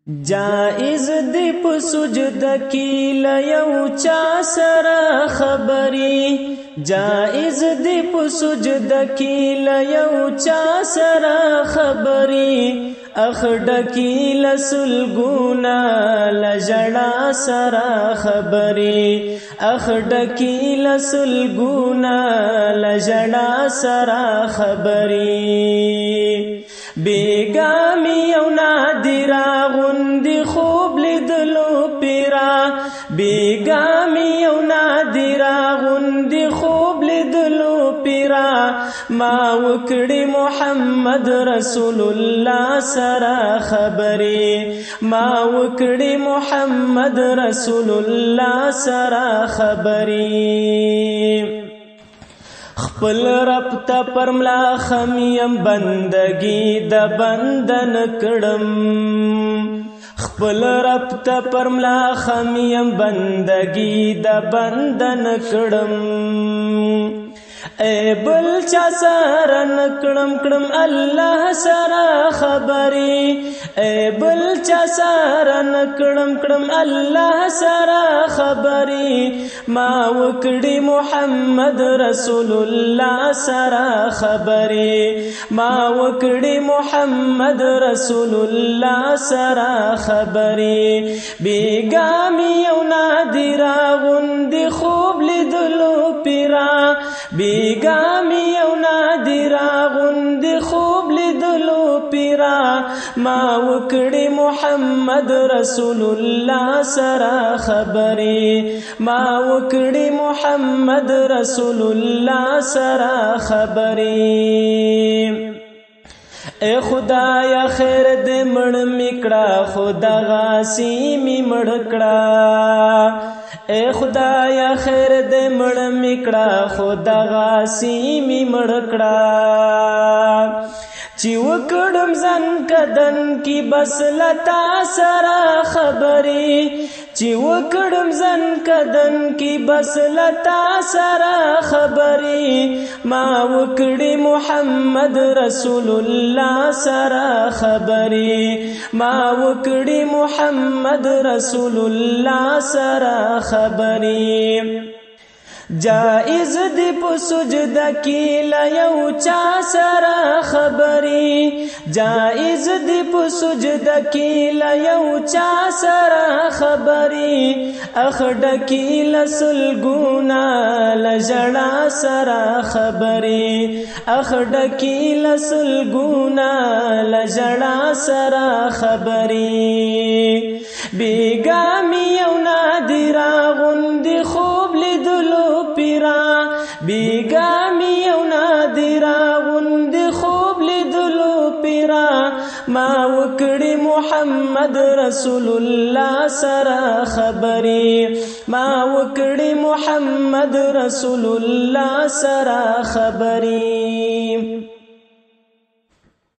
جائز دی په سجده کې له یو چا سره خبري جائز دی په سجده کې له یو چا سره خبري اخډکی لسلګونا لجړا سره خبري اخډکی لسلګونا لجړا سره خبري بیگامی یو نادرا غندی خوب لیدلو پیرا بیگامی یو نادرا غندی خوب لیدلو پیرا ما وکړی محمد رسول الله سره خبري ما وکړی محمد رسول الله سره خبري خپل رب ته پرملا خمیم بندگی د بندن کړم خپل رب ته پرملا خمیم بندگی د بندن کړم اے بل چا سره نکړم کړم الله سره خبري اے بل چا سره نکړم کړم الله سره خبري ما وکړی محمد رسول الله سره خبري ما وکړی محمد رسول الله سره خبري بیگامی یو نادرا غندی خوب لیدلو پیرا بیگامی یو نادرا غندی خوب لیدلو پیرا ما وکړی محمد رسول الله سره خبري ما وکړی محمد رسول الله سره خبري اے خدایا خیر دې مړ میکړه خدا غاسی می مړکړه اے خدایا خیر دې مړ میکړه خدا غاسی می مړکړه چې وکړم ځان کدن کی بس لتا سره خبري چې وکړم ځان کدن کی بس لتا سره خبري ما وکړی محمد رسول الله سره خبري ما وکړی محمد رسول الله سره خبري جائز دی په سجده کې له یو چا سره خبري جائز دی په سجده کې له یو چا سره خبري اخډکی لسلګونا لجړا سره خبري اخډکی لسلګونا لجړا سره خبري بیگامی یو نادرا غندی خوب لیدلو پیرا بیگامی یو نادرا غندی خوب لیدلو پیرا ما وکړی محمد رسول الله سره خبري ما وکړی محمد رسول الله سره خبري